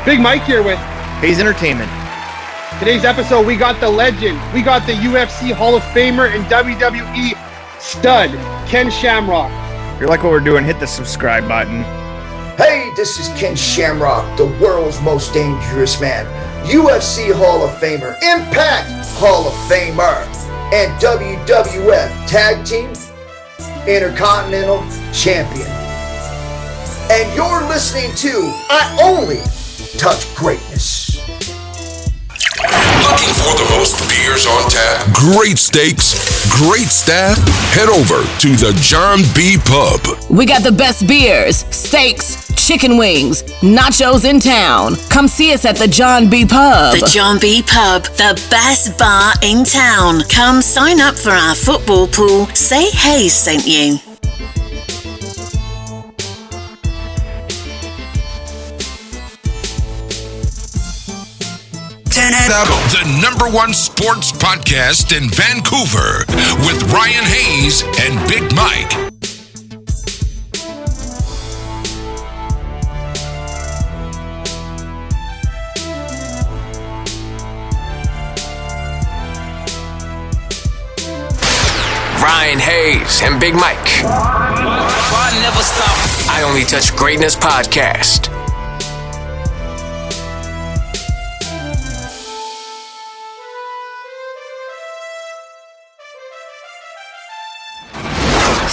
Big Mike here with Hayes Entertainment. Today's episode. We got the legend. We got the UFC Hall of Famer and WWE stud, Ken Shamrock. If you like what we're doing, hit the subscribe button. Hey, this is Ken Shamrock, the world's most dangerous man, UFC Hall of Famer, Impact Hall of Famer, and WWF Tag Team Intercontinental Champion. And you're listening to I Only Touch Greatness. Looking for the most beers on tap, great steaks, great staff? Head over to the John B. Pub. We got the best beers, steaks, chicken wings, nachos in town. Come see us at the John B. Pub. The John B. Pub, the best bar in town. Come sign up for our football pool. Say Hayes sent you. The number one sports podcast in Vancouver with Ryan Hayes and Big Mike. Ryan Hayes and Big Mike. Never stop. I Only Touch Greatness podcast.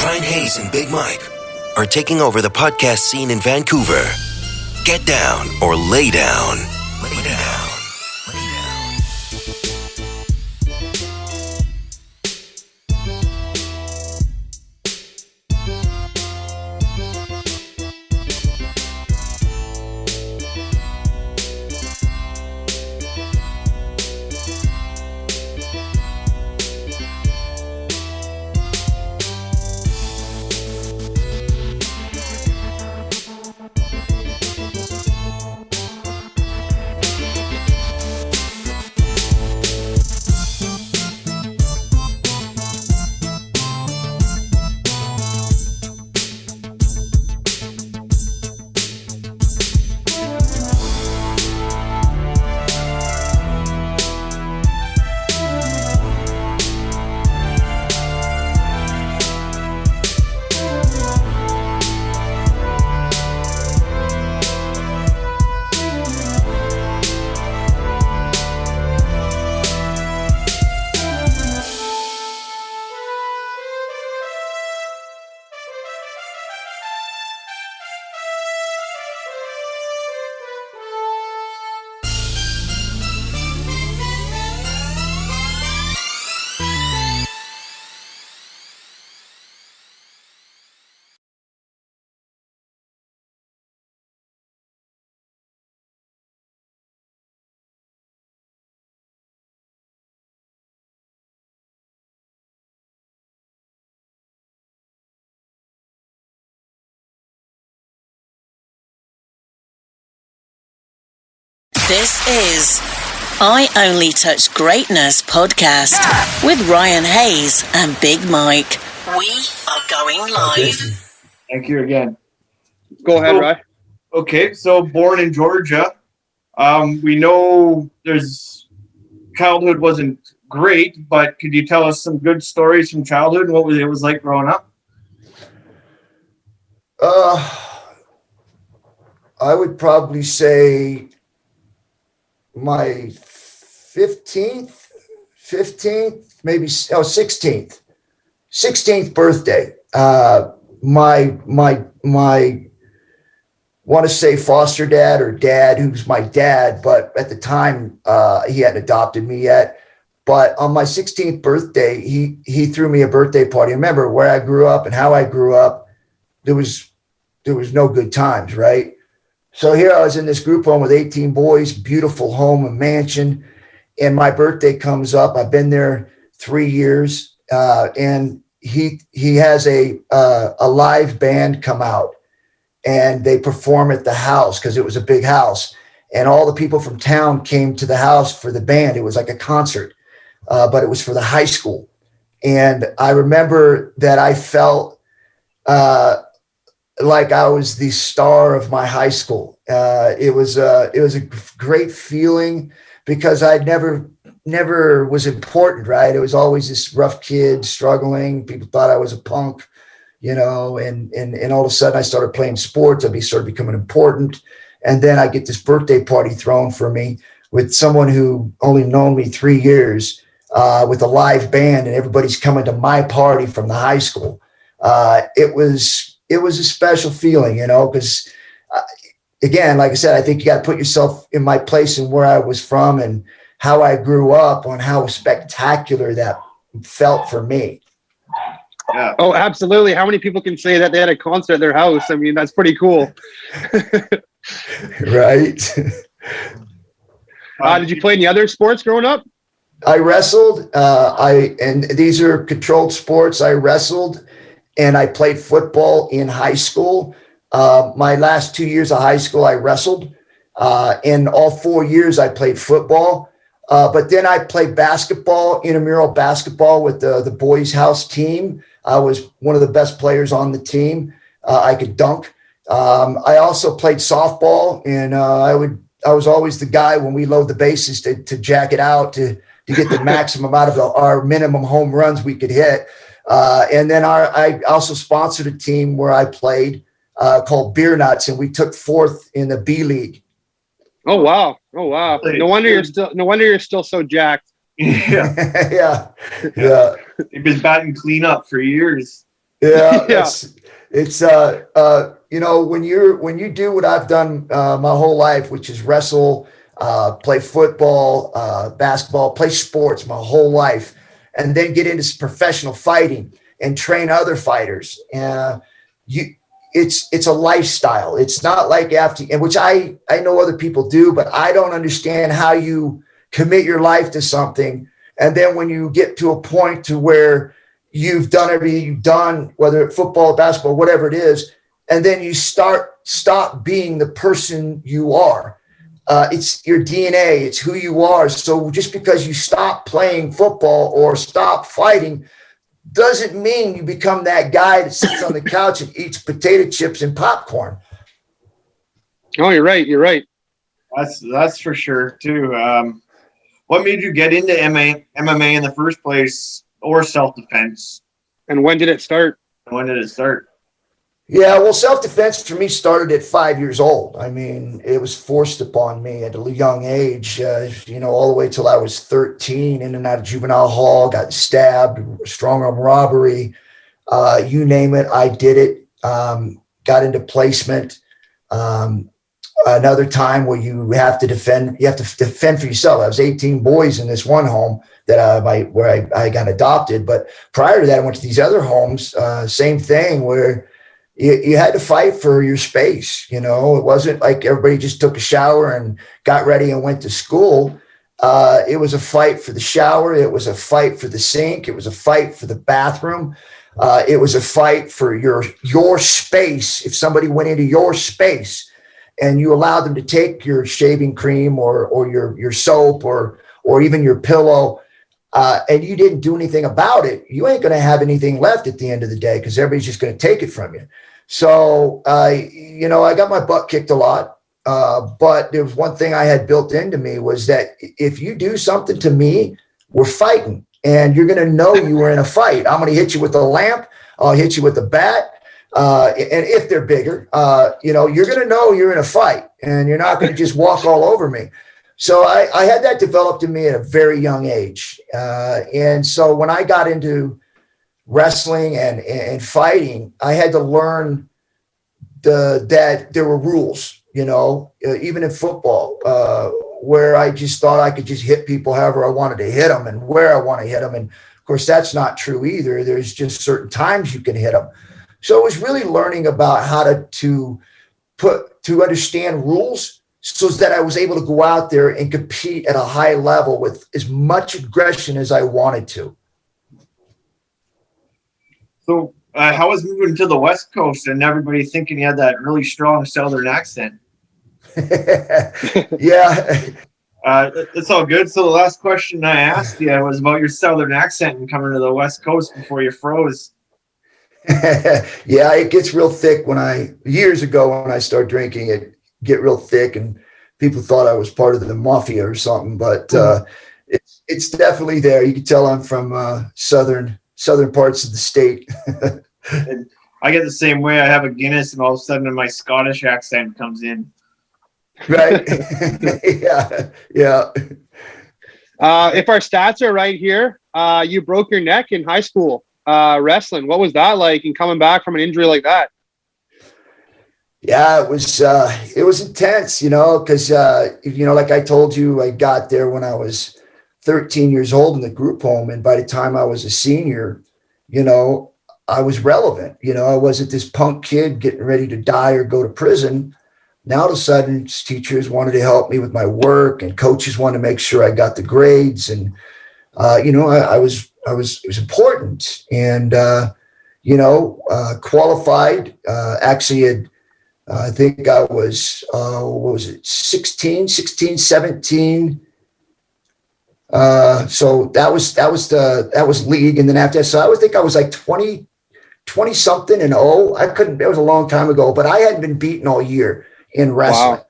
Ryan Hayes and Big Mike are taking over the podcast scene in Vancouver. Get down or lay down. Lay down. This is I Only Touch Greatness podcast with Ryan Hayes and Big Mike. We are going live. Thank you again. Go ahead, Ryan. Okay, so born in Georgia. We know there's childhood wasn't great, but could you tell us some good stories from childhood and what it was like growing up? I would probably say my 16th birthday. My want to say foster dad or dad, who's my dad, but at the time he hadn't adopted me yet. But on my 16th birthday, he threw me a birthday party. Remember where I grew up and how I grew up, there was no good times, right? So here I was in this group home with 18 boys, beautiful home and mansion. And my birthday comes up. I've been there 3 years. And he has a live band come out and they perform at the house because it was a big house. And all the people from town came to the house for the band. It was like a concert, but it was for the high school. And I remember that I felt like I was the star of my high school. It was a great feeling because I never was important, right? It was always this rough kid struggling. People thought I was a punk, and all of a sudden I started playing sports. I started becoming important. And then I get this birthday party thrown for me with someone who only known me 3 years, with a live band, and everybody's coming to my party from the high school. It was a special feeling, because again, like I said, I think you got to put yourself in my place and where I was from and how I grew up, on how spectacular that felt for me. Yeah. Oh, absolutely. How many people can say that they had a concert at their house? I mean, that's pretty cool. Right. Did you play any other sports growing up? I wrestled. And these are controlled sports. I wrestled and I played football in high school. My last 2 years of high school, I wrestled. In all 4 years, I played football. But then I played basketball, intramural basketball with the boys' house team. I was one of the best players on the team. I could dunk. I also played softball, and I was always the guy when we load the bases to jack it out to get the maximum out of our minimum home runs we could hit. And then I also sponsored a team where I played called Beer Nuts, and we took 4th in the B League. Oh wow! Oh wow! No wonder you're still so jacked. Yeah. You've been batting cleanup for years. Yeah. It's when you do what I've done my whole life, which is wrestle, play football, basketball, play sports my whole life, and then get into professional fighting and train other fighters. It's a lifestyle. It's not like which I know other people do, but I don't understand how you commit your life to something. And then when you get to a point to where you've done everything you've done, whether it's football, basketball, whatever it is, and then you stop being the person you are. It's your DNA. It's who you are. So just because you stop playing football or stop fighting doesn't mean you become that guy that sits on the couch and eats potato chips and popcorn. Oh, you're right. You're right. That's for sure too. What made you get into MMA in the first place, or self-defense? And when did it start? Yeah, well, self-defense for me started at 5 years old. I mean, it was forced upon me at a young age, all the way till I was 13, in and out of juvenile hall, got stabbed, strong arm robbery, you name it, I did it. Got into placement. Another time where you have to defend for yourself. I was 18 boys in this one home that where I got adopted. But prior to that, I went to these other homes, same thing, where you had to fight for your space. It wasn't like everybody just took a shower and got ready and went to school. It was a fight for the shower. It was a fight for the sink. It was a fight for the bathroom. It was a fight for your space. If somebody went into your space and you allowed them to take your shaving cream or your soap or even your pillow, and you didn't do anything about it, you ain't going to have anything left at the end of the day because everybody's just going to take it from you. So, I got my butt kicked a lot. But there was one thing I had built into me was that if you do something to me, we're fighting, and you're going to know you were in a fight. I'm going to hit you with a lamp. I'll hit you with a bat. And if they're bigger, you're going to know you're in a fight, and you're not going to just walk all over me. So I had that developed in me at a very young age. And so when I got into wrestling and fighting, I had to learn that there were rules, even in football, where I just thought I could just hit people however I wanted to hit them and where I want to hit them. And of course, that's not true either. There's just certain times you can hit them. So it was really learning about how to understand rules so that I was able to go out there and compete at a high level with as much aggression as I wanted to. So how was moving to the West Coast and everybody thinking you had that really strong Southern accent? Yeah. It's all good. So the last question I asked you was about your Southern accent and coming to the West Coast before you froze. Yeah, it gets real thick years ago when I started drinking, it get real thick and people thought I was part of the mafia or something, but it's definitely there. You can tell I'm from southern parts of the state. I get the same way. I have a Guinness, and all of a sudden, my Scottish accent comes in. Right? Yeah. If our stats are right here, you broke your neck in high school wrestling. What was that like, and coming back from an injury like that? Yeah, it was intense, because like I told you, I got there when I was 13 years old in the group home, and by the time I was a senior, I was relevant. I wasn't this punk kid getting ready to die or go to prison. Now all of a sudden, teachers wanted to help me with my work, and coaches wanted to make sure I got the grades, and it was important, and qualified. Actually, I think I was, 16, 17. So that was league. And then after that, so I think I was like 20 something and it was a long time ago, but I hadn't been beaten all year in wrestling. Wow.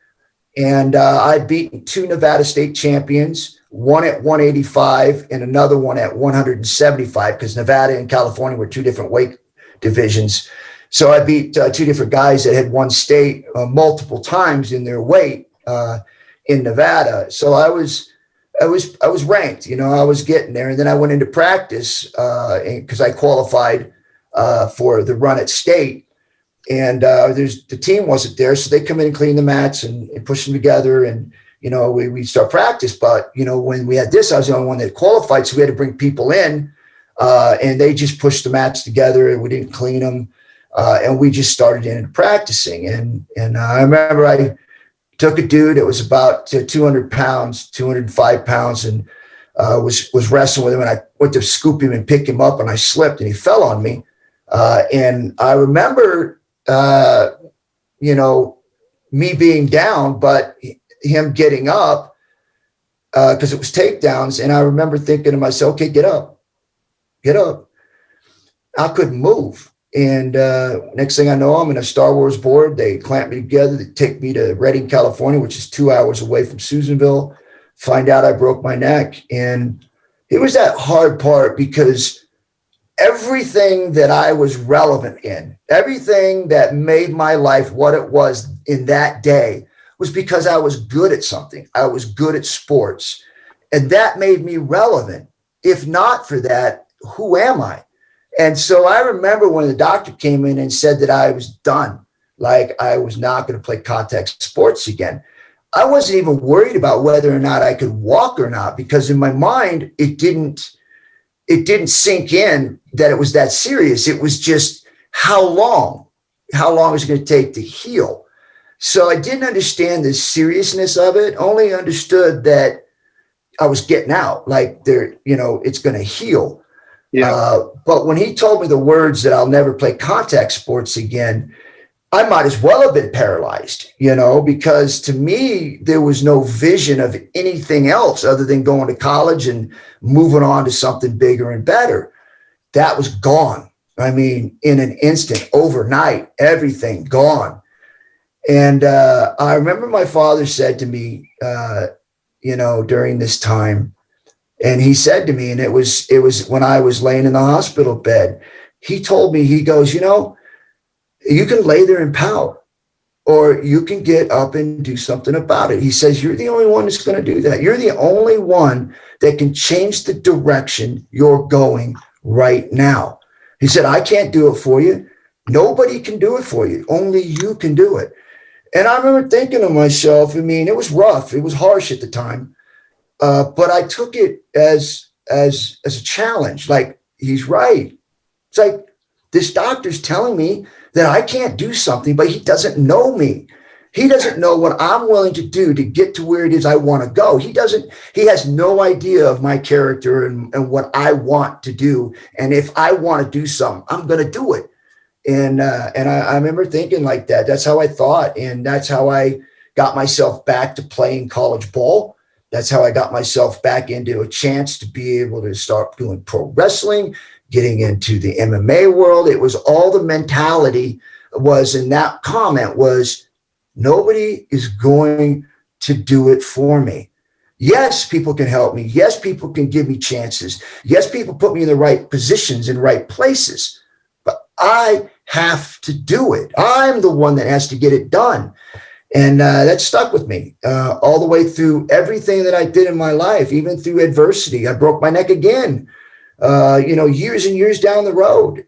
And I'd beaten 2 Nevada state champions, one at 185 and another one at 175, because Nevada and California were 2 different weight divisions. So I beat 2 different guys that had won state multiple times in their weight in Nevada. So I was ranked, I was getting there. And then I went into practice because I qualified for the run at state. And the team wasn't there. So they come in and clean the mats and push them together. And, we start practice. But, when we had this, I was the only one that qualified. So we had to bring people in and they just pushed the mats together and we didn't clean them. And we just started in practicing. And I remember I took a dude that was about 200 pounds, 205 pounds, and was wrestling with him. And I went to scoop him and pick him up, and I slipped and he fell on me. And I remember, me being down, but him getting up because it was takedowns. And I remember thinking to myself, okay, get up. I couldn't move. And next thing I know, I'm in a Star Wars board. They clamp me together. They take me to Redding, California, which is 2 hours away from Susanville. Find out I broke my neck. And it was that hard part because everything that I was relevant in, everything that made my life what it was in that day was because I was good at something. I was good at sports. And that made me relevant. If not for that, who am I? And so I remember when the doctor came in and said that I was done, like I was not going to play contact sports again. I wasn't even worried about whether or not I could walk or not, because in my mind, it didn't sink in that it was that serious. It was just how long is it going to take to heal? So I didn't understand the seriousness of it, only understood that I was getting out, like it's going to heal. Yeah. But when he told me the words that I'll never play contact sports again, I might as well have been paralyzed, because to me, there was no vision of anything else other than going to college and moving on to something bigger and better. That was gone. I mean, in an instant, overnight, everything gone. And I remember my father said to me, during this time, and he said to me, and it was when I was laying in the hospital bed, he told me, he goes, you can lay there in power, or you can get up and do something about it. He says, you're the only one that's going to do that. You're the only one that can change the direction you're going right now. He said, I can't do it for you. Nobody can do it for you. Only you can do it. And I remember thinking to myself, it was rough. It was harsh at the time. But I took it as a challenge. Like, he's right. It's like, this doctor's telling me that I can't do something, but he doesn't know me. He doesn't know what I'm willing to do to get to where it is I want to go. He has no idea of my character and what I want to do. And if I want to do something, I'm going to do it. And I remember thinking like that. That's how I thought. And that's how I got myself back to playing college ball. That's how I got myself back into a chance to be able to start doing pro wrestling, getting into the MMA world. It was all the mentality was, in that comment was, nobody is going to do it for me. Yes, people can help me. Yes, people can give me chances. Yes, people put me in the right positions in right places, but I have to do it. I'm the one that has to get it done. And that stuck with me all the way through everything that I did in my life, even through adversity. I broke my neck again, years and years down the road.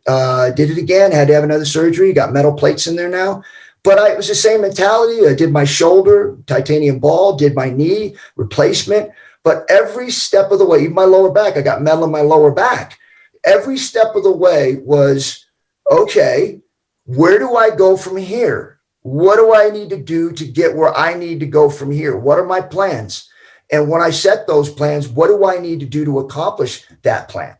Did it again, had to have another surgery, got metal plates in there now. But it was the same mentality. I did my shoulder, titanium ball, did my knee, replacement. But every step of the way, even my lower back, I got metal in my lower back. Every step of the way was, okay, where do I go from here? What do I need to do to get where I need to go from here? What are my plans? And when I set those plans, what do I need to do to accomplish that plan?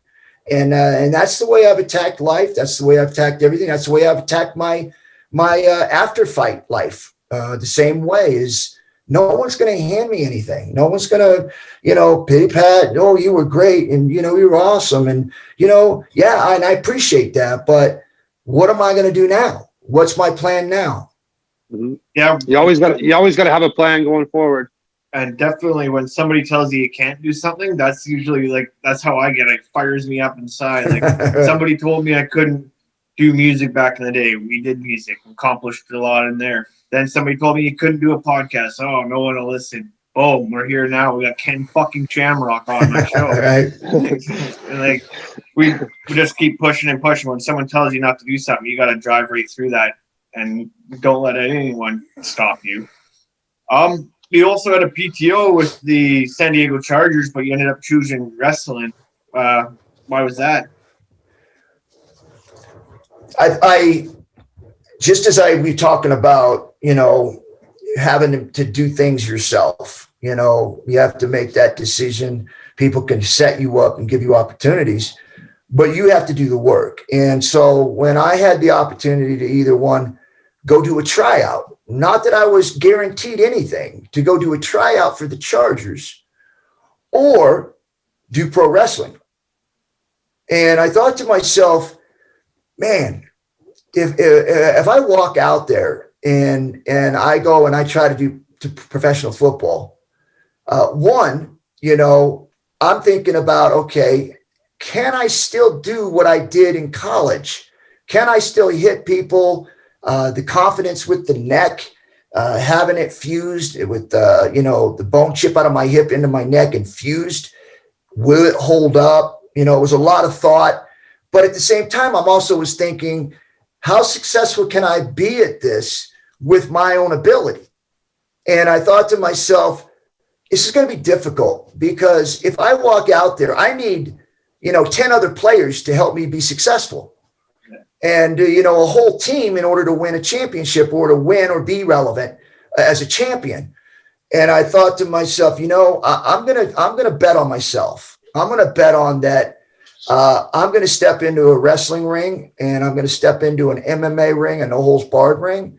And that's the way I've attacked life. That's the way I've attacked everything. That's the way I've attacked my after fight life. The same way is, no one's going to hand me anything. No one's going to, pity pat. Oh, you were great. And, you were awesome. And, yeah, and I appreciate that. But what am I going to do now? What's my plan now? Mm-hmm. Yeah. You always got to have a plan going forward. And definitely when somebody tells you can't do something, that's usually that's how I get it. It fires me up inside. Like somebody told me I couldn't do music back in the day. We did music, accomplished a lot in there. Then somebody told me you couldn't do a podcast. Oh, no one will listen. Boom, we're here now. We got Ken fucking Shamrock on my show. Right. And we just keep pushing and pushing. When someone tells you not to do something, you got to drive right through that and don't let anyone stop you. You also had a PTO with the San Diego Chargers, but you ended up choosing wrestling. Why was that? I just as we talking about, having to do things yourself, you have to make that decision. People can set you up and give you opportunities, but you have to do the work. And so when I had the opportunity to either one, go do a tryout, not that I was guaranteed anything, to go do a tryout for the Chargers or do pro wrestling. And I thought to myself, man, if I walk out there and I go and I try to do professional football, I'm thinking about, okay, can I still do what I did in college? Can I still hit people? The confidence with the neck, having it fused with, the bone chip out of my hip into my neck and fused. Will it hold up? It was a lot of thought. But at the same time, I'm also was thinking, how successful can I be at this with my own ability? And I thought to myself, this is going to be difficult because if I walk out there, I need, 10 other players to help me be successful. And, a whole team in order to win a championship or to win or be relevant as a champion. And I thought to myself, I'm going to bet on myself. I'm going to bet on that. I'm going to step into a wrestling ring and I'm going to step into an MMA ring, a no holds barred ring.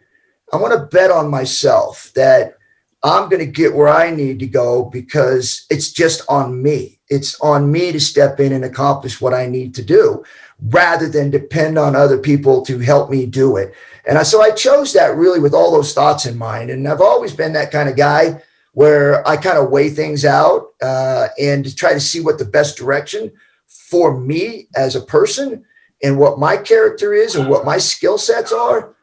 I want to bet on myself that I'm going to get where I need to go because it's just on me. It's on me to step in and accomplish what I need to do rather than depend on other people to help me do it. And so I chose that really with all those thoughts in mind. And I've always been that kind of guy where I kind of weigh things out and try to see what the best direction for me as a person and what my character is and what my skill sets are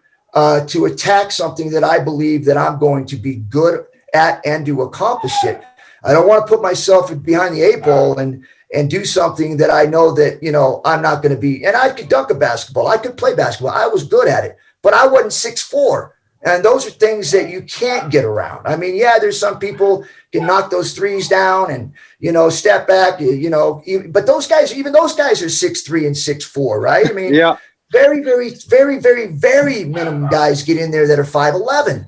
to attack something that I believe that I'm going to be good at and to accomplish it. I don't want to put myself behind the eight ball and do something that I know that, I'm not going to be. And I could dunk a basketball. I could play basketball. I was good at it, but I wasn't 6'4". And those are things that you can't get around. I mean, yeah, there's some people can knock those threes down and, step back, but those guys are 6'3" and 6'4", right? I mean, yeah. Very, very, very, very, very minimum guys get in there that are 5'11",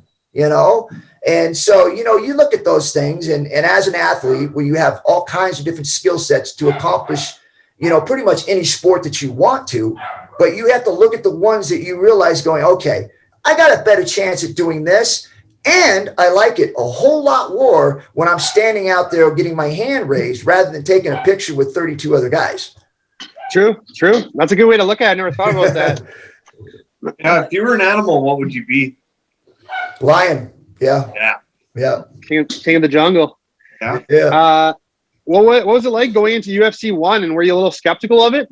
And so, you look at those things and as an athlete where you have all kinds of different skill sets to accomplish, pretty much any sport that you want to, but you have to look at the ones that you realize going, okay, I got a better chance at doing this. And I like it a whole lot more when I'm standing out there getting my hand raised rather than taking a picture with 32 other guys. True. That's a good way to look at it. I never thought about that. Yeah, if you were an animal, what would you be? Lion. Yeah. King of the jungle. Yeah. What was it like going into UFC 1, and were you a little skeptical of it?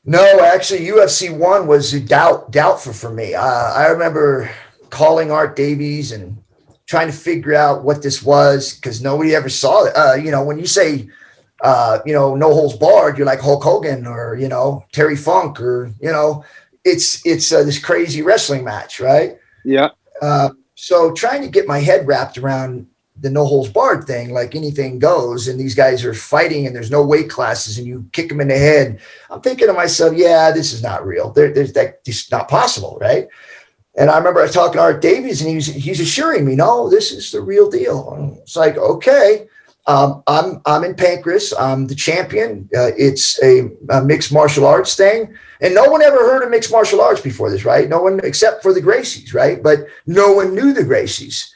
No, actually, UFC 1 was a doubtful for me. I remember calling Art Davies and trying to figure out what this was because nobody ever saw it. When you say, no holds barred, you're like Hulk Hogan or, Terry Funk or, it's this crazy wrestling match, right? Yeah. So trying to get my head wrapped around the no holds barred thing, like anything goes, and these guys are fighting and there's no weight classes and you kick them in the head. I'm thinking to myself, yeah, this is not real. There's that, it's not possible, right? And I remember talking to Art Davies and he's assuring me, no, this is the real deal. It's like, okay, I'm in Pancras. I'm the champion. It's a mixed martial arts thing. And no one ever heard of mixed martial arts before this, right? No one except for the Gracies, right? But no one knew the Gracies.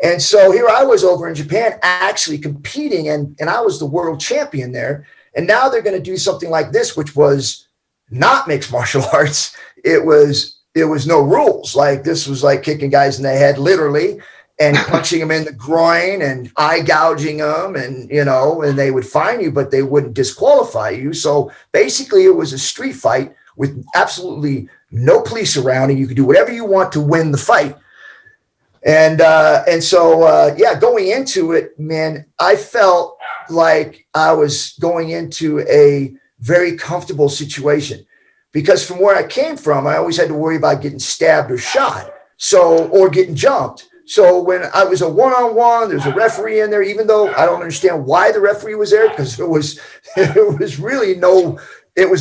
And so here I was over in Japan actually competing and I was the world champion there. And now they're going to do something like this, which was not mixed martial arts. It was no rules. Like this was like kicking guys in the head, literally, and punching them in the groin and eye gouging them and, and they would fine you, but they wouldn't disqualify you. So basically it was a street fight with absolutely no police around and you could do whatever you want to win the fight. And so going into it, man, I felt like I was going into a very comfortable situation because from where I came from, I always had to worry about getting stabbed or shot. Or getting jumped. So when I was a one-on-one, there's a referee in there, even though I don't understand why the referee was there because it was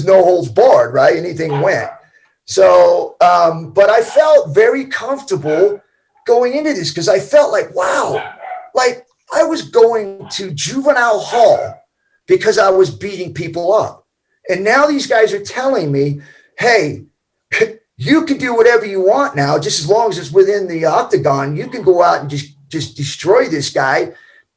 no holds barred, right? Anything went. So, but I felt very comfortable going into this because I felt like, wow, like I was going to juvenile hall because I was beating people up. And now these guys are telling me, hey, you can do whatever you want now, just as long as it's within the octagon. You can go out and just destroy this guy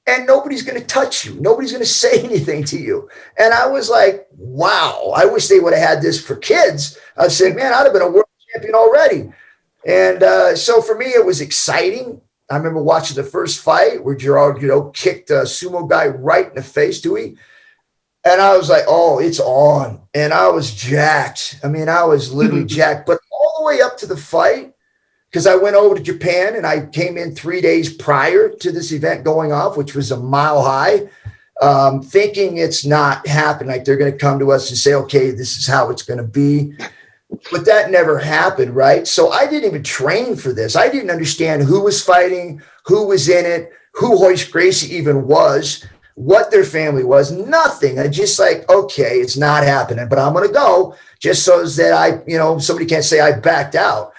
and nobody's going to touch you. Nobody's going to say anything to you. And I was like, wow, I wish they would have had this for kids. I said, man, I'd have been a world champion already. And so for me, it was exciting. I remember watching the first fight where Gerard, kicked a sumo guy right in the face, Dewey. And I was like, oh, it's on. And I was jacked. I mean, I was literally jacked. But all the way up to the fight, because I went over to Japan and I came in 3 days prior to this event going off, which was a mile high, thinking it's not happening. Like they're going to come to us and say, okay, this is how it's going to be. But that never happened, right? So I didn't even train for this. I didn't understand who was fighting, who was in it, who Hoist Gracie even was, what their family was, nothing. I just like, okay, it's not happening, but I'm going to go just so that somebody can't say I backed out.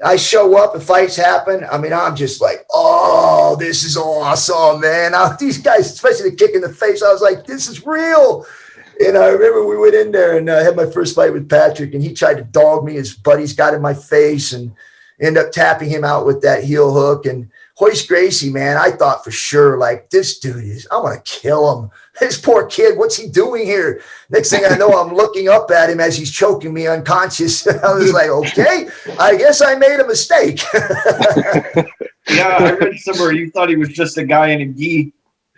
I show up and fights happen. I mean, I'm just like, oh, this is awesome, man. These guys, especially the kick in the face, I was like, this is real. And I remember we went in there and I had my first fight with Patrick and he tried to dog me. His buddies got in my face and ended up tapping him out with that heel hook. And Hoist Gracie, man, I thought for sure, like, this dude I'm going to kill him. This poor kid, what's he doing here? Next thing I know, I'm looking up at him as he's choking me unconscious. I was like, okay, I guess I made a mistake. Yeah, I read somewhere you thought he was just a guy in a gi.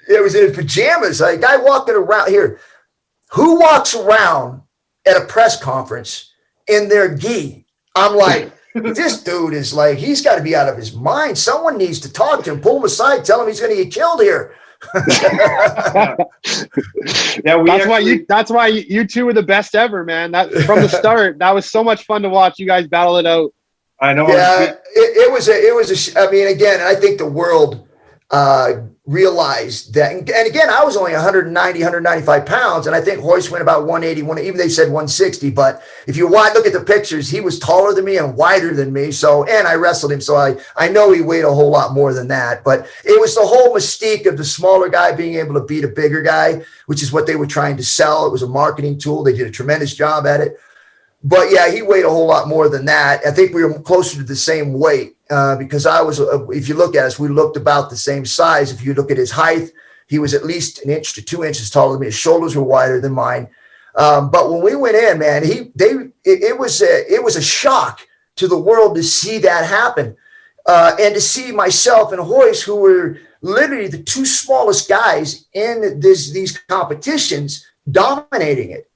It was in pajamas. Like, a guy walking around here. Who walks around at a press conference in their gi? I'm like, this dude is like, he's got to be out of his mind. Someone needs to talk to him, pull him aside, tell him he's going to get killed here. That's why you two were the best ever, man. That from the start, that was so much fun to watch you guys battle it out. I know. Yeah, it was I mean, again, I think the world realized that, and again, I was only 190, 195 pounds, and I think Hoist went about 180, even they said 160, but if you look at the pictures, he was taller than me and wider than me, and I wrestled him, so I know he weighed a whole lot more than that, but it was the whole mystique of the smaller guy being able to beat a bigger guy, which is what they were trying to sell. It was a marketing tool. They did a tremendous job at it. But yeah, he weighed a whole lot more than that. I think we were closer to the same weight because I was, if you look at us, we looked about the same size. If you look at his height, he was at least 1 inch to 2 inches taller than me. His shoulders were wider than mine. But when we went in, man, it was a shock to the world to see that happen, and to see myself and Hoist, who were literally the two smallest guys in these competitions, dominating it.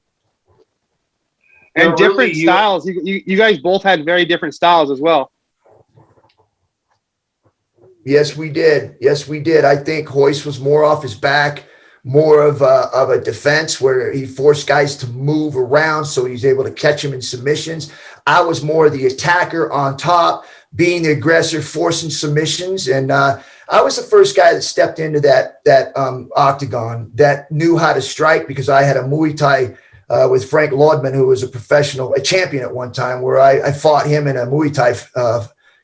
And different styles. You guys both had very different styles as well. Yes, we did. Yes, we did. I think Hoist was more off his back, more of a defense where he forced guys to move around so he's able to catch them in submissions. I was more the attacker on top, being the aggressor, forcing submissions. And I was the first guy that stepped into that octagon that knew how to strike, because I had a Muay Thai with Frank Laudman, who was a champion at one time, where I fought him in a Muay Thai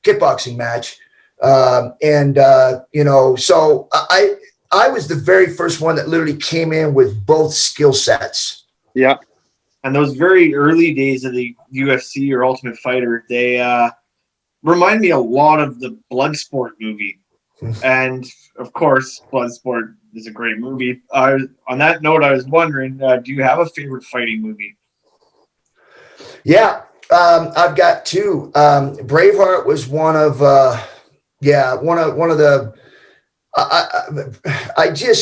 kickboxing match. So I was the very first one that literally came in with both skill sets. Yeah. And those very early days of the UFC or Ultimate Fighter, they remind me a lot of the Bloodsport movie. And of course, Bloodsport is a great movie. On that note, I was wondering, do you have a favorite fighting movie? Yeah, I've got two. Braveheart was one of the.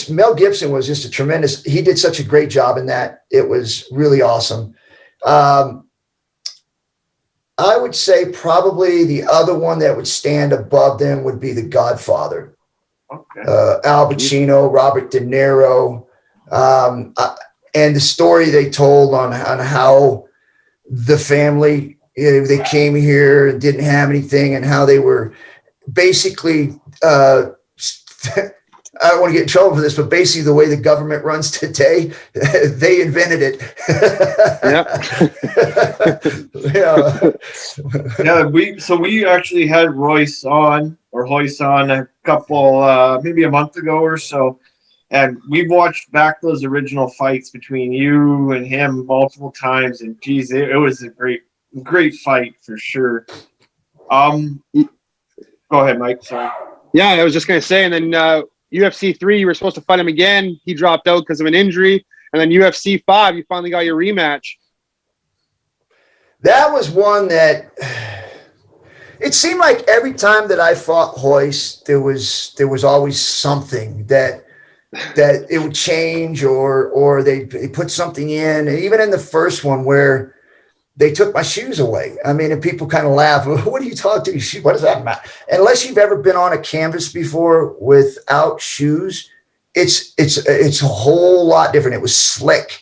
Mel Gibson was just a tremendous. He did such a great job in that. It was really awesome. I would say probably the other one that would stand above them would be The Godfather. Okay. Al Pacino, Robert De Niro, and the story they told on how the family, they came here and didn't have anything, and how they were basically, I don't want to get in trouble for this, but basically the way the government runs today, they invented it. We actually had Hoist on a couple, maybe a month ago or so. And we've watched back those original fights between you and him multiple times. And geez, it was a great fight for sure. Go ahead, Mike. Sorry. Yeah, I was just going to say, and then UFC 3, you were supposed to fight him again. He dropped out because of an injury. And then UFC 5, you finally got your rematch. That was one that it seemed like every time that I fought Hoist, there was always something that it would change, or they put something in. And even in the first one where they took my shoes away. I mean, and people kind of laugh. What are you talking to? What does that matter? Unless you've ever been on a canvas before without shoes, it's a whole lot different. It was slick.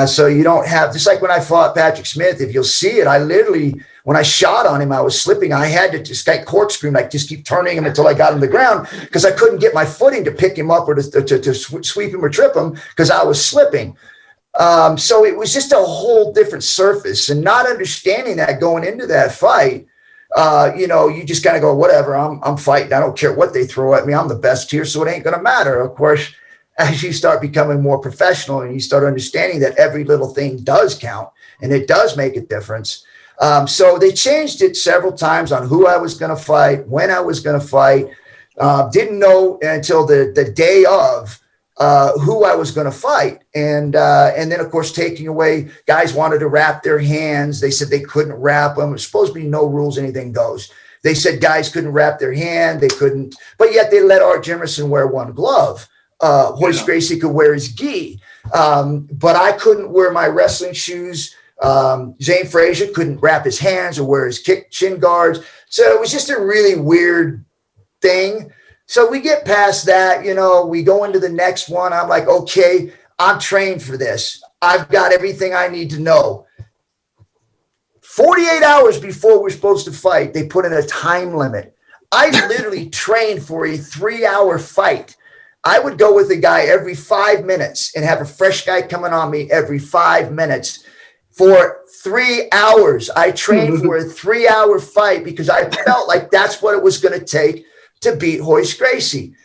So you don't have, just like when I fought Patrick Smith, if you'll see it, I literally, when I shot on him, I was slipping. I had to just like corkscrew, like just keep turning him until I got him to the ground, because I couldn't get my footing to pick him up or to sweep him or trip him, because I was slipping. So it was just a whole different surface, and not understanding that going into that fight, you just kind of go, whatever, I'm fighting. I don't care what they throw at me. I'm the best here, so it ain't going to matter. Of course, as you start becoming more professional and you start understanding that every little thing does count and it does make a difference. So they changed it several times on who I was going to fight, when I was going to fight. Didn't know until the day of who I was going to fight. And then, of course, taking away, guys wanted to wrap their hands. They said they couldn't wrap them. It's supposed to be no rules, anything goes. They said guys couldn't wrap their hand. They couldn't, but yet they let Art Jimerson wear one glove. Hoist Gracie could wear his gi. But I couldn't wear my wrestling shoes. Zane Frazier couldn't wrap his hands or wear his shin guards. So it was just a really weird thing. So we get past that, we go into the next one. I'm like, okay, I'm trained for this. I've got everything I need to know. 48 hours before we're supposed to fight, they put in a time limit. I literally trained for a 3-hour fight. I would go with a guy every 5 minutes and have a fresh guy coming on me every 5 minutes for 3 hours. I trained for a 3-hour fight because I felt like that's what it was going to take to beat Hoist Gracie.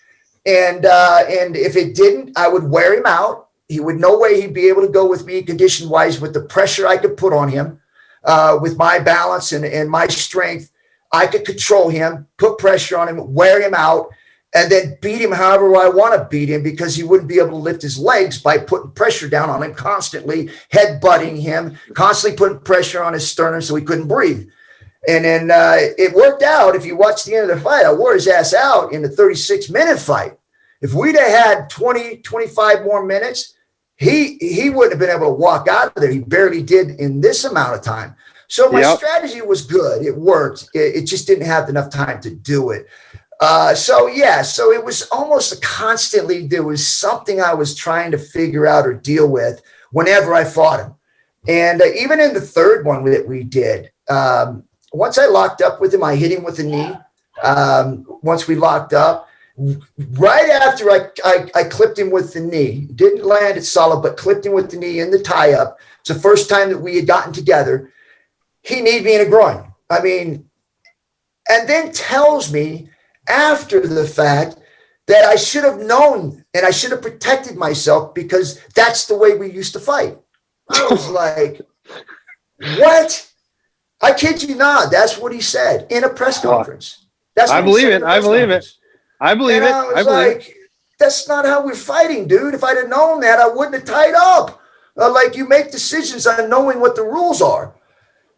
And if it didn't, I would wear him out. He would no way he'd be able to go with me condition wise, with the pressure I could put on him, with my balance and my strength. I could control him, put pressure on him, wear him out. and then beat him however I want to beat him, because he wouldn't be able to lift his legs by putting pressure down on him constantly, headbutting him, constantly putting pressure on his sternum so he couldn't breathe. And then it worked out. If you watch the end of the fight, I wore his ass out in the 36-minute fight. If we'd have had 20, 25 more minutes, he wouldn't have been able to walk out of there. He barely did in this amount of time. So my strategy was good. It worked. It just didn't have enough time to do it. So it was almost constantly, there was something I was trying to figure out or deal with whenever I fought him. And even in the third one that we did, once I locked up with him, I hit him with a knee. Once we locked up, right after I clipped him with the knee, didn't land it solid, but clipped him with the knee in the tie-up. It's the first time that we had gotten together. He kneed me in the groin. I mean, and then tells me after the fact that I should have known and I should have protected myself because that's the way we used to fight. I was like, what? I kid you not. That's what he said in a press conference. That's what I believe it. I believe it. I believe it. I was like, that's not how we're fighting, dude. If I'd have known that, I wouldn't have tied up. Like, you make decisions on knowing what the rules are.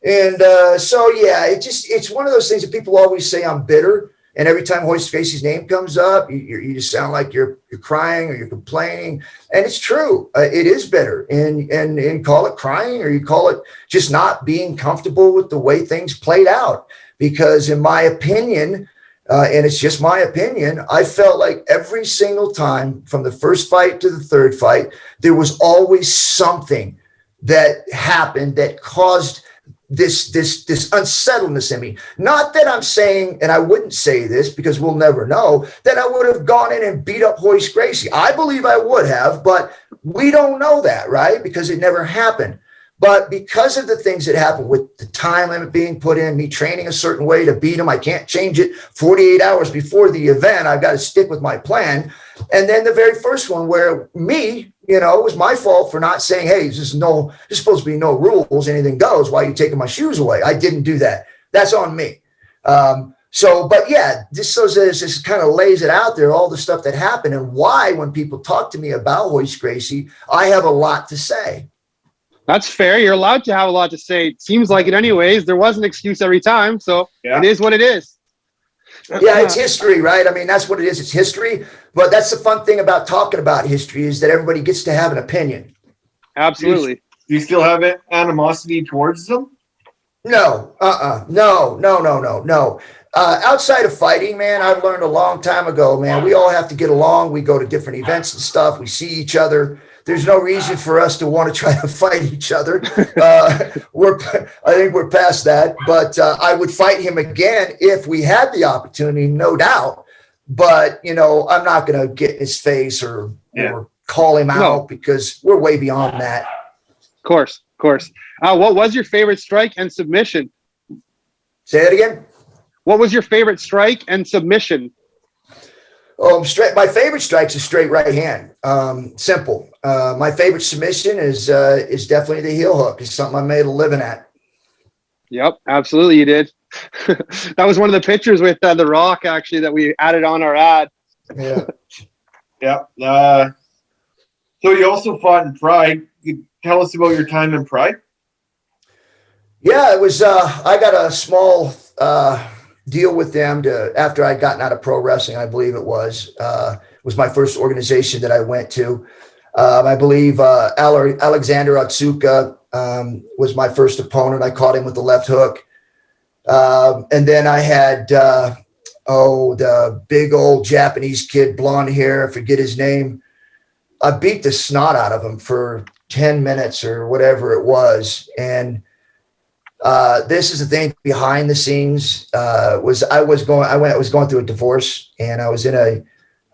And it's one of those things that people always say I'm bitter. And every time Hoist Gracie's name comes up, you just sound like you're crying or you're complaining. And it's true. It is bitter. And call it crying, or you call it just not being comfortable with the way things played out. Because in my opinion, and it's just my opinion, I felt like every single time from the first fight to the third fight, there was always something that happened that caused this unsettledness in me. Not that I'm saying, and I wouldn't say this because we'll never know, that I would have gone in and beat up Hoist Gracie. I believe I would have, but we don't know that, right? Because it never happened. But because of the things that happened with the time limit being put in, me training a certain way to beat him, I can't change it 48 hours before the event. I've got to stick with my plan. And then the very first one where it was my fault for not saying, hey, there's supposed to be no rules, anything goes. Why are you taking my shoes away? I didn't do that. That's on me. This kind of lays it out there, all the stuff that happened and why when people talk to me about Hoist Gracie, I have a lot to say. That's fair. You're allowed to have a lot to say. It seems like it anyways. There was an excuse every time. So It is what it is. Yeah, it's history, right? I mean, that's what it is. It's history. But that's the fun thing about talking about history is that everybody gets to have an opinion. Absolutely. Do you still have animosity towards them? No. No. Outside of fighting, man, I've learned a long time ago, man, we all have to get along. We go to different events and stuff. We see each other. There's no reason for us to want to try to fight each other. I think we're past that. But I would fight him again if we had the opportunity, no doubt. But, I'm not going to get in his face or call him out because we're way beyond that. Of course. What was your favorite strike and submission? Say that again? What was your favorite strike and submission? My favorite strike's a straight right hand. Simple. My favorite submission is definitely the heel hook. It's something I made a living at. Yep, absolutely, you did. That was one of the pictures with The Rock, actually, that we added on our ad. Yeah. Yeah. So you also fought in Pride. Tell us about your time in Pride. Yeah, it was. I got a small deal with them after I'd gotten out of pro wrestling. I believe it was my first organization that I went to. I believe Alexander Otsuka was my first opponent. I caught him with the left hook. And then I had, the big old Japanese kid, blonde hair, I forget his name. I beat the snot out of him for 10 minutes or whatever it was. And this is the thing behind the scenes I was going through a divorce, and I was in a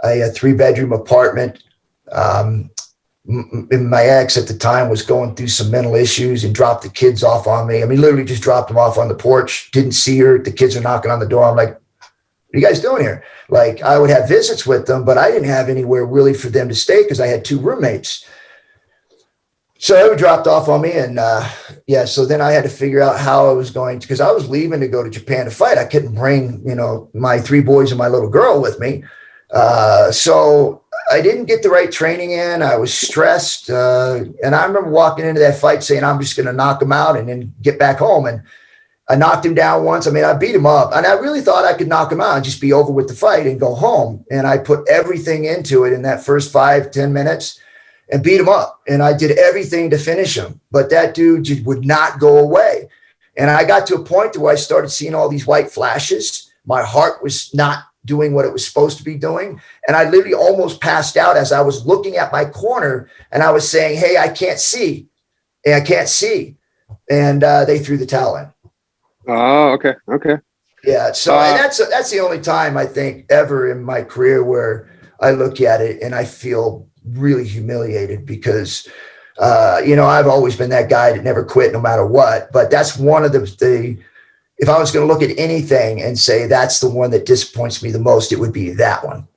3-bedroom apartment. My ex at the time was going through some mental issues and dropped the kids off on me. I mean, literally just dropped them off on the porch. Didn't see her. The kids are knocking on the door. I'm like, what are you guys doing here? Like, I would have visits with them, but I didn't have anywhere really for them to stay because I had 2 roommates. So they were dropped off on me. And so then I had to figure out how I was going to, because I was leaving to go to Japan to fight. I couldn't bring, my 3 boys and my little girl with me. So I didn't get the right training in. I was stressed. And I remember walking into that fight saying, I'm just going to knock him out and then get back home. And I knocked him down once. I mean, I beat him up, and I really thought I could knock him out and just be over with the fight and go home. And I put everything into it in that first 5-10 minutes and beat him up. And I did everything to finish him, but that dude just would not go away. And I got to a point where I started seeing all these white flashes. My heart was not doing what it was supposed to be doing. And I literally almost passed out as I was looking at my corner and I was saying, hey, I can't see. Hey, I can't see. And they threw the towel in. Oh, okay. Okay. Yeah. So and that's the only time I think ever in my career where I look at it and I feel really humiliated because, I've always been that guy that never quit no matter what. But that's one of the if I was going to look at anything and say that's the one that disappoints me the most, it would be that one.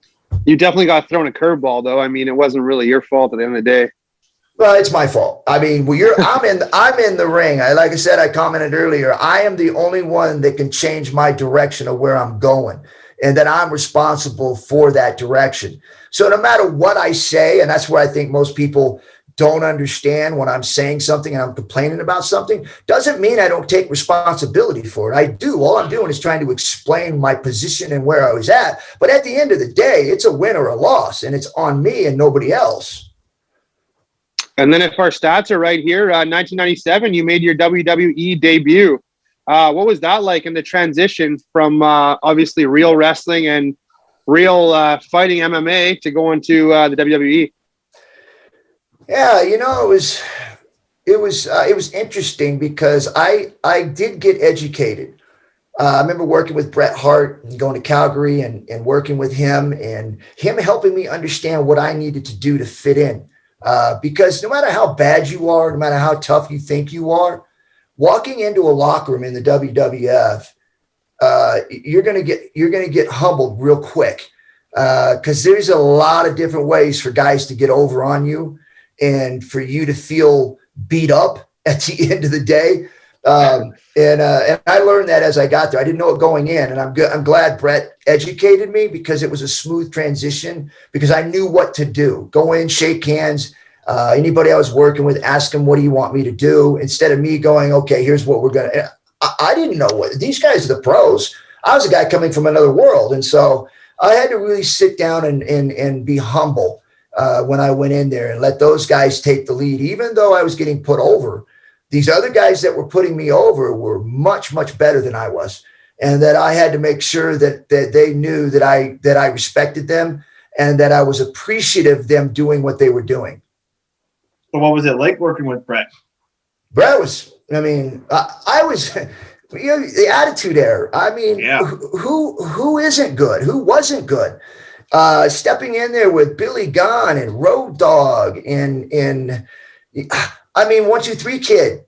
You definitely got thrown a curveball, though. I mean, it wasn't really your fault at the end of the day. Well, it's my fault. I mean, I'm in the ring. Like I said, I commented earlier, I am the only one that can change my direction of where I'm going, and that I'm responsible for that direction. So no matter what I say, and that's where I think most people don't understand when I'm saying something and I'm complaining about something, doesn't mean I don't take responsibility for it. I do. All I'm doing is trying to explain my position and where I was at. But at the end of the day, it's a win or a loss, and it's on me and nobody else. And then if our stats are right here, 1997, you made your WWE debut. What was that like in the transition from obviously real wrestling and real fighting MMA to go into the WWE? Yeah, it was interesting because I did get educated. I remember working with Bret Hart and going to Calgary and working with him and him helping me understand what I needed to do to fit in. Because no matter how bad you are, no matter how tough you think you are, walking into a locker room in the WWF, you're gonna get humbled real quick because there's a lot of different ways for guys to get over on you and for you to feel beat up at the end of the day. And I learned that as I got there. I didn't know it going in, and I'm glad Bret educated me because it was a smooth transition because I knew what to do. Go in, shake hands. Anybody I was working with, ask them, what do you want me to do? Instead of me going, okay, here's what we're going to. I didn't know what these guys are the pros. I was a guy coming from another world. And so I had to really sit down and be humble when I went in there and let those guys take the lead, even though I was getting put over. These other guys that were putting me over were much, much better than I was. And that I had to make sure that they knew that I respected them and that I was appreciative of them doing what they were doing. So what was it like working with Bret? Bret was, I was, the attitude era. I mean, yeah. Who isn't good? Who wasn't good? Stepping in there with Billy Gunn and Road Dogg and 1-2-3 Kid.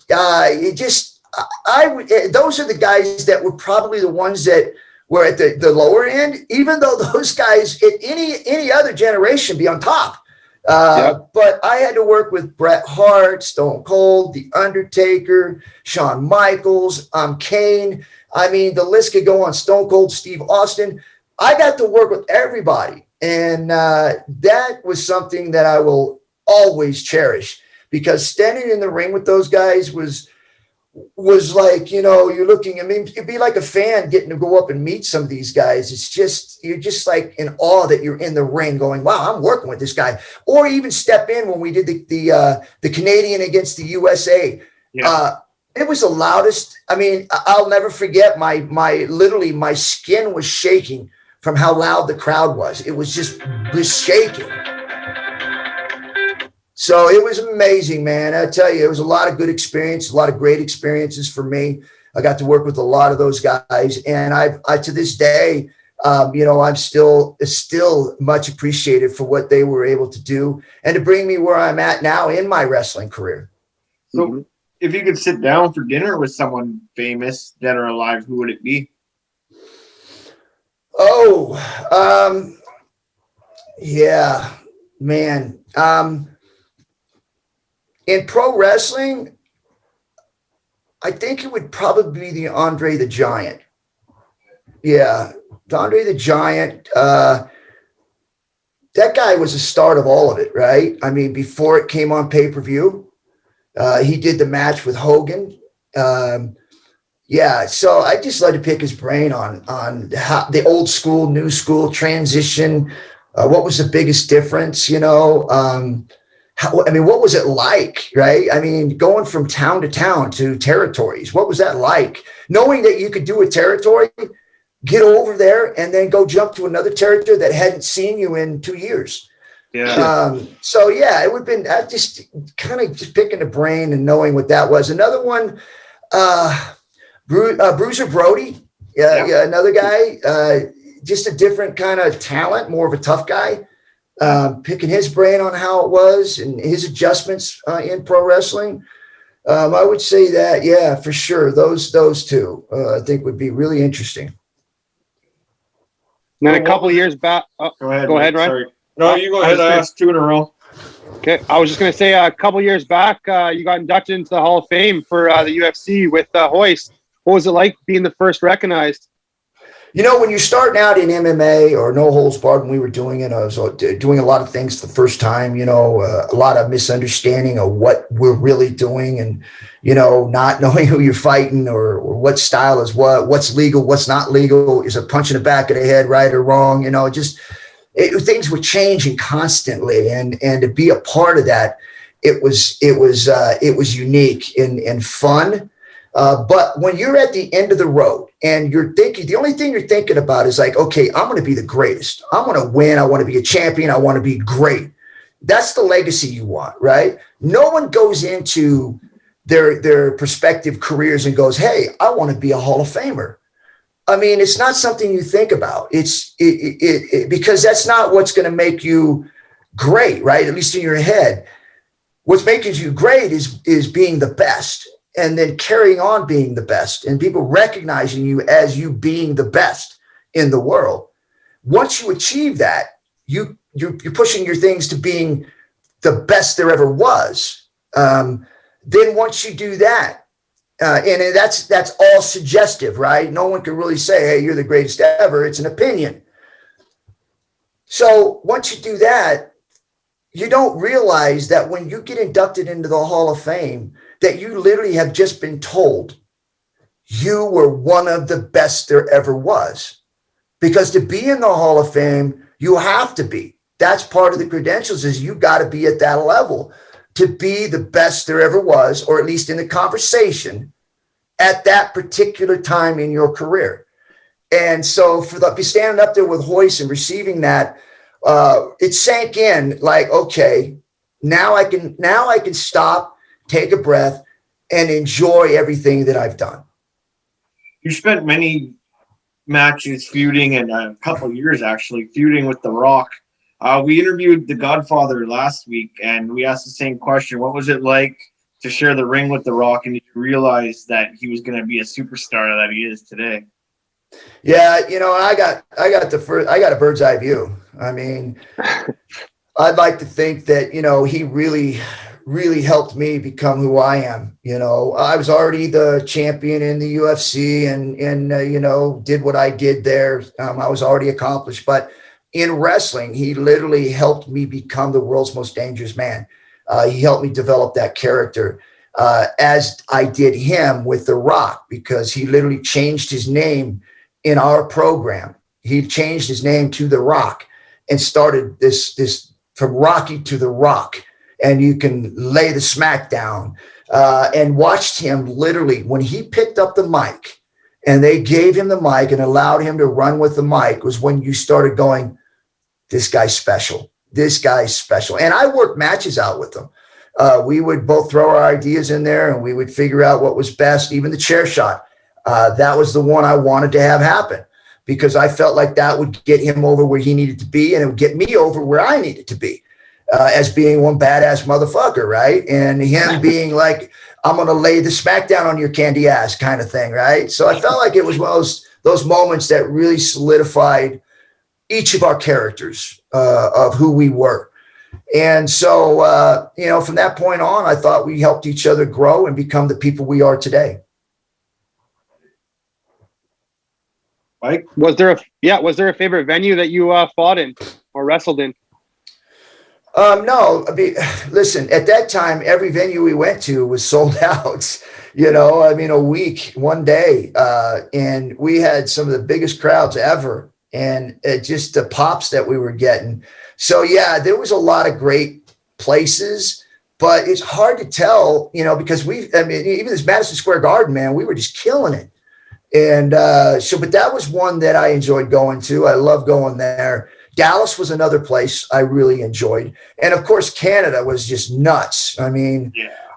Those are the guys that were probably the ones that were at the lower end, even though those guys in any other generation be on top. But I had to work with Bret Hart, Stone Cold, The Undertaker, Shawn Michaels, Kane. I mean, the list could go on. Stone Cold, Steve Austin. I got to work with everybody. And that was something that I will always cherish because standing in the ring with those guys was like, you're looking, it'd be like a fan getting to go up and meet some of these guys. It's just, you're just like in awe that you're in the ring going, wow, I'm working with this guy. Or even step in when we did the Canadian against the USA. Yeah. It was the loudest. I'll never forget literally my skin was shaking from how loud the crowd was. It was just shaking. So it was amazing, man. I tell you, it was a lot of good experience, a lot of great experiences for me. I got to work with a lot of those guys. And I to this day, I'm still much appreciated for what they were able to do and to bring me where I'm at now in my wrestling career. So if you could sit down for dinner with someone famous, dead or alive, who would it be? Yeah, man. In pro wrestling, I think it would probably be the Andre the Giant. Yeah, Andre the Giant. that guy was the start of all of it, right? I mean, before it came on pay-per-view, he did the match with Hogan. Yeah, so I just like to pick his brain on how the old school, new school transition. What was the biggest difference? What was it like, right? I mean, going from town to town to territories. What was that like? Knowing that you could do a territory, get over there, and then go jump to another territory that hadn't seen you in 2 years. Yeah. So yeah, it would have been just kind of just picking the brain and knowing what that was. Another one, Bruiser Brody, yeah, another guy, just a different kind of talent, more of a tough guy. Picking his brain on how it was and his adjustments in pro wrestling. I would say that, yeah, for sure. Those two, I think would be really interesting. And then a couple of years back. Oh, go ahead, Ryan. Sorry. No, you go ahead. I asked 2 in a row. Okay. I was just going to say a couple of years back, you got inducted into the Hall of Fame for the UFC with Hoist. What was it like being the first recognized? When you're starting out in MMA or no holds barred, when we were doing it, I was doing a lot of things the first time, a lot of misunderstanding of what we're really doing and, not knowing who you're fighting or what style is what's legal, what's not legal, is a punch in the back of the head, right or wrong, things were changing constantly. And to be a part of that, it was unique and fun. But when you're at the end of the road and you're thinking, the only thing you're thinking about is like, okay, I'm going to be the greatest. I want to win. I want to be a champion. I want to be great. That's the legacy you want, right? No one goes into their prospective careers and goes, hey, I want to be a Hall of Famer. I mean, it's not something you think about. It's because that's not what's going to make you great, right? At least in your head. What's making you great is being the best. And then carrying on being the best and people recognizing you as you being the best in the world. Once you achieve that, you're pushing your things to being the best there ever was. Then once you do that, and that's all suggestive, right? No one can really say, hey, you're the greatest ever. It's an opinion. So once you do that, you don't realize that when you get inducted into the Hall of Fame, that you literally have just been told you were one of the best there ever was. Because to be in the Hall of Fame, you have to be. That's part of the credentials, is you got to be at that level to be the best there ever was, or at least in the conversation at that particular time in your career. And so be standing up there with Hoist and receiving that, it sank in like, okay, now I can stop, take a breath, and enjoy everything that I've done. You spent many matches feuding, and a couple of years actually feuding with The Rock. We interviewed The Godfather last week, and we asked the same question. What was it like to share the ring with The Rock, and you realize that he was going to be a superstar that he is today? Yeah, I got a bird's eye view. I mean, I'd like to think that, he really helped me become who I am. I was already the champion in the UFC and did what I did there. I was already accomplished, but in wrestling, he literally helped me become the world's most dangerous man. He helped me develop that character, as I did him with The Rock, because he literally changed his name in our program. He changed his name to The Rock and started this from Rocky to The Rock. And you can lay the smack down, and watched him literally when he picked up the mic and they gave him the mic and allowed him to run with the mic, was when you started going, this guy's special. This guy's special. And I worked matches out with him. We would both throw our ideas in there and we would figure out what was best. Even the chair shot. That was the one I wanted to have happen, because I felt like that would get him over where he needed to be, and it would get me over where I needed to be. As being one badass motherfucker, right? And him being like, I'm going to lay the smackdown on your candy ass kind of thing, right? So I felt like it was one of those moments that really solidified each of our characters of who we were. And so, from that point on, I thought we helped each other grow and become the people we are today. Mike? Was there a favorite venue that you fought in or wrestled in? No, I mean, listen, at that time, every venue we went to was sold out, a week, one day. And we had some of the biggest crowds ever. And just the pops that we were getting. So, yeah, there was a lot of great places, but it's hard to tell, because even this Madison Square Garden, man, we were just killing it. And but that was one that I enjoyed going to. I love going there. Dallas was another place I really enjoyed. And of course, Canada was just nuts. I mean,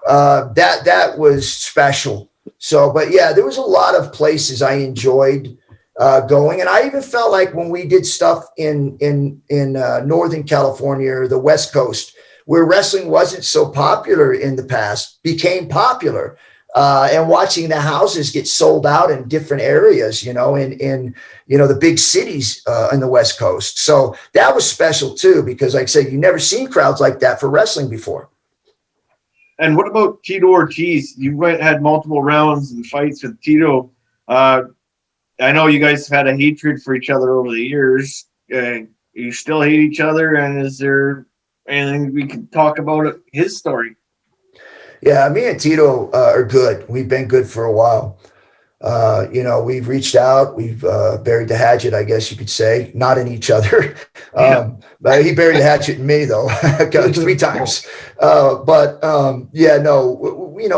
that was special. So, but yeah, there was a lot of places I enjoyed going. And I even felt like when we did stuff in Northern California or the West Coast, where wrestling wasn't so popular in the past, became popular. And watching the houses get sold out in different areas, in the big cities in the West Coast. So that was special too, because like I said, you never seen crowds like that for wrestling before. And what about Tito Ortiz? You had multiple rounds and fights with Tito. I know you guys have had a hatred for each other over the years. You still hate each other, and is there anything we can talk about his story? Yeah, me and Tito are good. We've been good for a while. We've reached out. We've buried the hatchet, I guess you could say, not in each other. But he buried the hatchet in me, though, 3 times.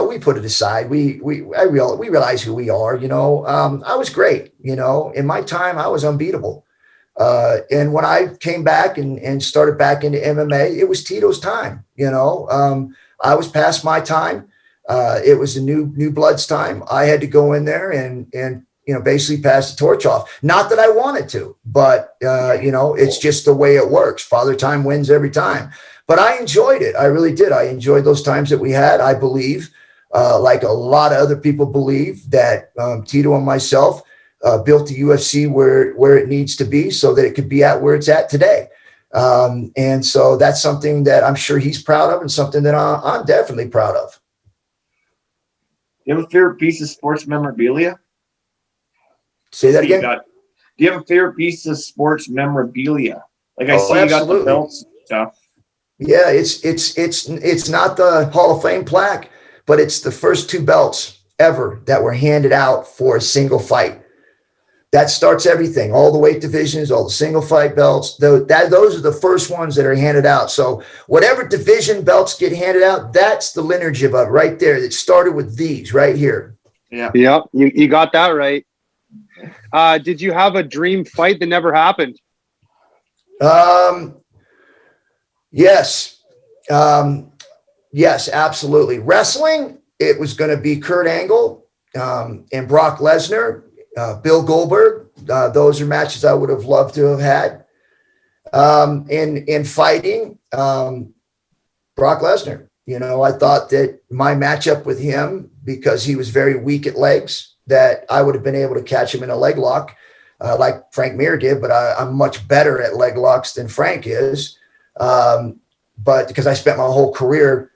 We put it aside. We realize who we are. I was great. In my time, I was unbeatable. And when I came back and started back into MMA, it was Tito's time. I was past my time. It was the new blood's time. I had to go in there and basically pass the torch off. Not that I wanted to, but it's just the way it works. Father time wins every time. But I enjoyed it. I really did. I enjoyed those times that we had. I believe, like a lot of other people believe, that Tito and myself built the UFC where it needs to be so that it could be at where it's at today. And so that's something that I'm sure he's proud of and something that I'm definitely proud of. You have a favorite piece of sports memorabilia? Say that again. Do you have a favorite piece of sports memorabilia? Like I see you got the belts and stuff. Yeah, it's not the Hall of Fame plaque, but it's the first 2 belts ever that were handed out for a single fight. That starts everything, all the weight divisions, all the single fight belts. Those are the first ones that are handed out. So whatever division belts get handed out, that's the lineage of it right there. That started with these right here. Yeah. Yep. You got that right. Did you have a dream fight that never happened? Yes. Yes, absolutely. Wrestling, it was going to be Kurt Angle and Brock Lesnar. Bill Goldberg, those are matches I would have loved to have had. In fighting, Brock Lesnar, I thought that my matchup with him, because he was very weak at legs, that I would have been able to catch him in a leg lock like Frank Mir did, but I'm much better at leg locks than Frank is. But because I spent my whole career,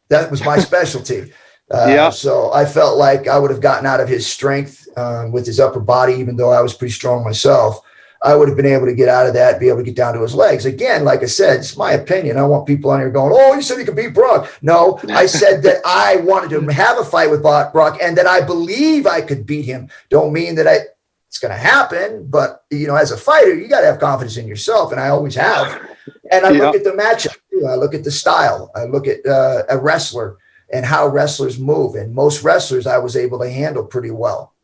that was my specialty. So I felt like I would have gotten out of his strength with his upper body, even though I was pretty strong myself. I would have been able to get out of that, be able to get down to his legs. Again, like I said, it's my opinion. I want people on here going, oh, you said he could beat Brock. No, I said that I wanted to have a fight with Brock and that I believe I could beat him. Don't mean that it's going to happen, but, as a fighter, you got to have confidence in yourself, and I always have. And I look at the matchup, too. I look at the style. I look at a wrestler and how wrestlers move. And most wrestlers I was able to handle pretty well.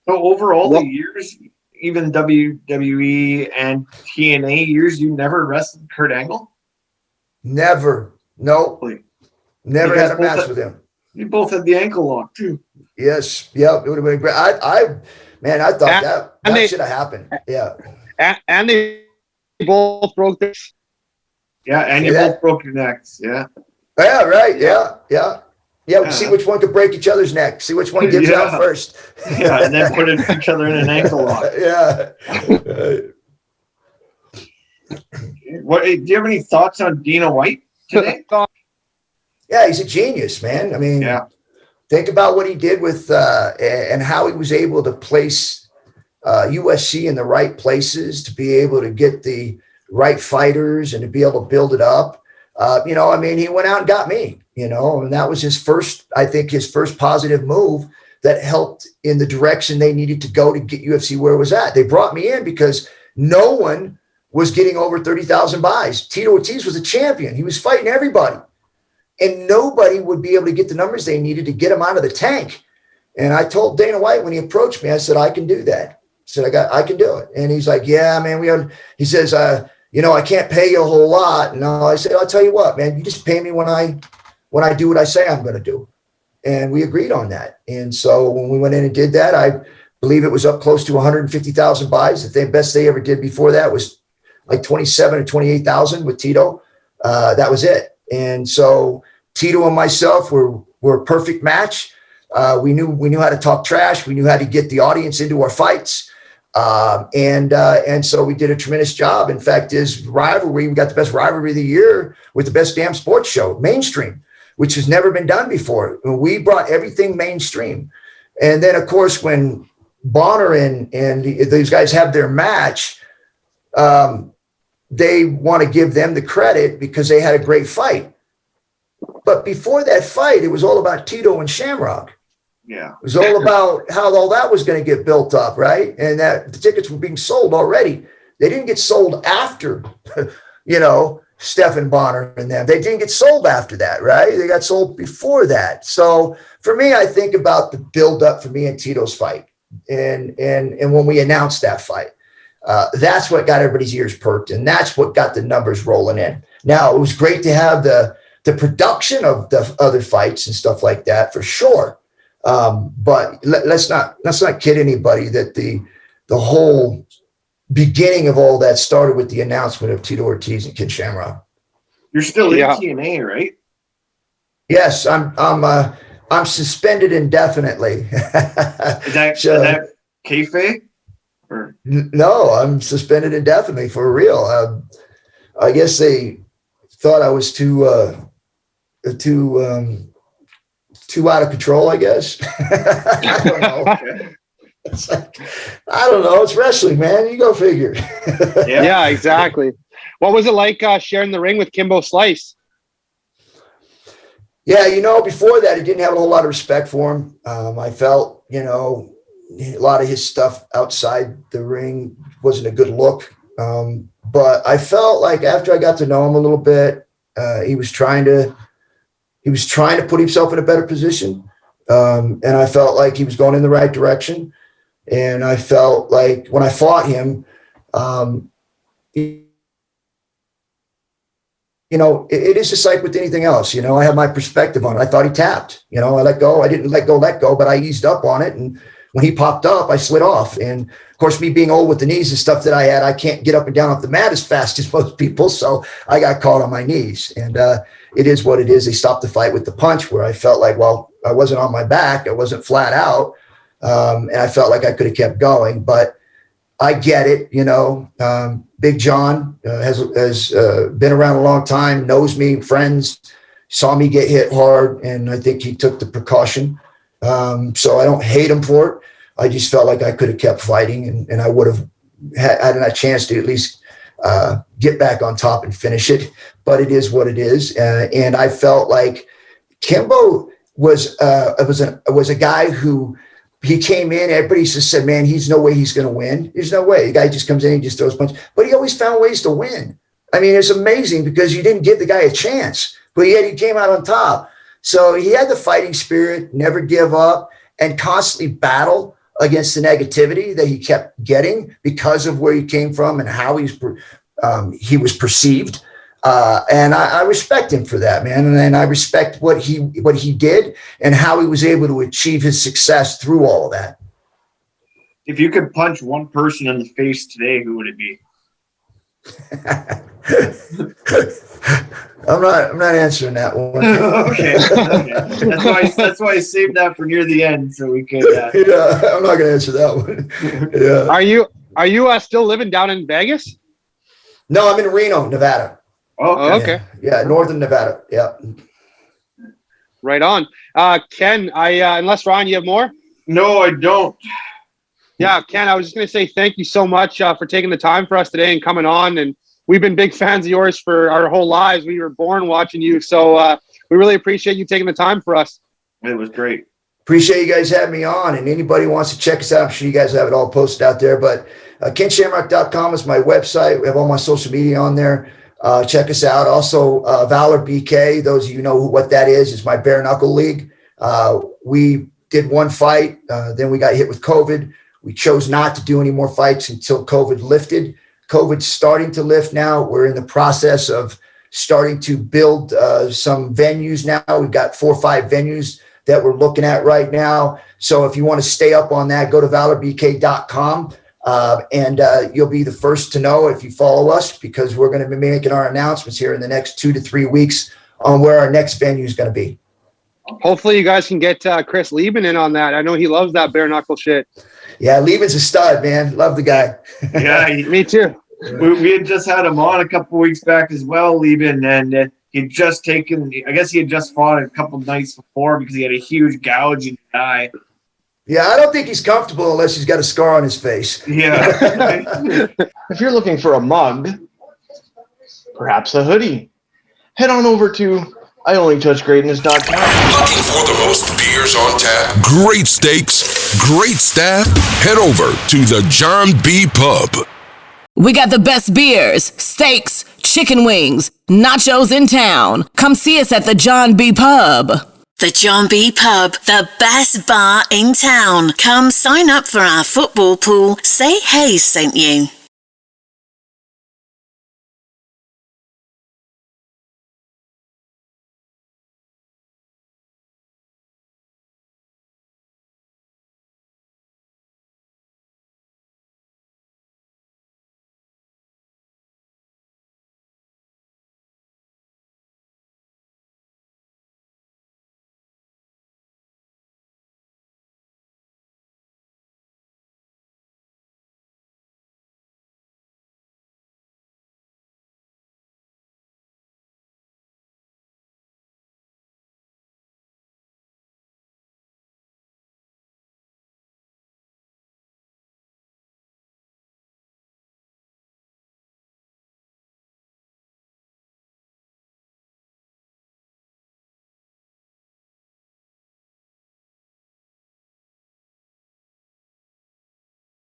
So over all the years, even WWE and TNA years, you never wrestled Kurt Angle? Never. Nope. Never had a match with him. You both had the ankle lock too. Yes. Yep. It would have been great. I thought that should have happened. Yeah. And they both broke their... Yeah, and you both broke your necks. Yeah. Yeah, right. Yeah. We'll see which one could break each other's neck. See which one gives out first. Yeah, and then put each other in an ankle lock. Yeah. Do you have any thoughts on Dana White today? Yeah, he's a genius, man. I mean, think about what he did with and how he was able to place USC in the right places, to be able to get the right fighters and to be able to build it up. He went out and got me, and that was his first positive move that helped in the direction they needed to go to get UFC where it was at. They brought me in because no one was getting over 30,000 buys. Tito Ortiz was a champion. He was fighting everybody, and nobody would be able to get the numbers they needed to get him out of the tank. And I told Dana White when he approached me, I said, I can do that. I said, I can do it. And he's like, yeah, man, he says, I can't pay you a whole lot. And I said, I'll tell you what, man, you just pay me when I do what I say I'm going to do. And we agreed on that. And so when we went in and did that, I believe it was up close to 150,000 buys. The best they ever did before that was like 27 or 28,000 with Tito. That was it. And so Tito and myself were a perfect match. We knew how to talk trash. We knew how to get the audience into our fights. And so we did a tremendous job. In fact, his rivalry, we got the best rivalry of the year with the best damn sports show, mainstream, which has never been done before. We brought everything mainstream. And then, of course, when Bonner and these guys have their match, they want to give them the credit because they had a great fight. But before that fight, it was all about Tito and Shamrock. Yeah. It was all about how all that was going to get built up, right? And that the tickets were being sold already. They didn't get sold after, Stephan Bonner and them. They didn't get sold after that, right? They got sold before that. So for me, I think about the build up for me and Tito's fight. And when we announced that fight, that's what got everybody's ears perked. And that's what got the numbers rolling in. Now, it was great to have the production of the other fights and stuff like that for sure. But let's not kid anybody that the whole beginning of all that started with the announcement of Tito Ortiz and Ken Shamrock. You're still in TNA, right? Yes, I'm suspended indefinitely. Is that kayfabe? Or? No, I'm suspended indefinitely for real. I guess they thought I was too out of control, I guess. I don't know. It's like, I don't know. It's wrestling, man. You go figure. Yeah, exactly. What was it like sharing the ring with Kimbo Slice? Yeah, before that, I didn't have a whole lot of respect for him. I felt, a lot of his stuff outside the ring wasn't a good look. But I felt like after I got to know him a little bit, he was trying to put himself in a better position. And I felt like he was going in the right direction. And I felt like when I fought him, it is just like with anything else. I have my perspective on it. I thought he tapped. I let go. I didn't let go, but I eased up on it. And when he popped up, I slid off. And of course, me being old with the knees and stuff that I had, I can't get up and down off the mat as fast as most people. So I got caught on my knees. And it is what it is. They stopped the fight with the punch where I felt like, well, I wasn't on my back. I wasn't flat out. And I felt like I could have kept going. But I get it. Big John has been around a long time, knows me, friends, saw me get hit hard. And I think he took the precaution. So I don't hate him for it. I just felt like I could have kept fighting and I would have had a chance to at least get back on top and finish it. But it is what it is. And I felt like Kimbo was a guy who he came in, everybody just said, man, he's no way he's going to win. There's no way. The guy just comes in and just throws punches. But he always found ways to win. I mean, it's amazing because you didn't give the guy a chance, but yet he came out on top. So he had the fighting spirit, never give up, and constantly battle against the negativity that he kept getting because of where he came from and how he was perceived. And I respect him for that, man. And I respect what he did and how he was able to achieve his success through all of that. If you could punch one person in the face today, who would it be? I'm not answering that one. Okay. That's why I saved that for near the end, so we could. Yeah, I'm not going to answer that one. Yeah. Are you still living down in Vegas? No, I'm in Reno, Nevada. Oh, okay. Yeah, northern Nevada. Yeah. Right on. Ken, unless Ryan, you have more? No, I don't. Yeah, Ken, I was just going to say thank you so much for taking the time for us today and coming on and we've been big fans of yours for our whole lives. We were born watching you. So we really appreciate you taking the time for us. It was great. Appreciate you guys having me on, and anybody wants to check us out, I'm sure you guys have it all posted out there, but KentShamrock.com is my website. We have all my social media on there. Check us out. Also, Valor BK, those of you know what that is my bare knuckle league. We did one fight, then we got hit with COVID. We chose not to do any more fights until COVID lifted. COVID's starting to lift now. We're in the process of starting to build some venues now. We've got 4 or 5 venues that we're looking at right now. So if you want to stay up on that, go to valorbk.com and you'll be the first to know if you follow us, because we're going to be making our announcements here in the next 2 to 3 weeks on where our next venue is going to be. Hopefully you guys can get Chris Lieben in on that. I know he loves that bare knuckle shit. Yeah, Lieben's a stud, man. Love the guy. Yeah, me too. We had just had him on a couple weeks back as well, Lieben, and he'd just taken, I guess he had just fought a couple nights before because he had a huge gouge in the eye. Yeah, I don't think he's comfortable unless he's got a scar on his face. Yeah. If you're looking for a mug, perhaps a hoodie, head on over to IOnlyTouchGreatness.com. Looking for the most beers on tap, great steaks, great staff? Head over to the John B. Pub. We got the best beers, steaks, chicken wings, nachos in town. Come see us at the John B. Pub. The John B. Pub, the best bar in town. Come sign up for our football pool. Say Hayes sent you.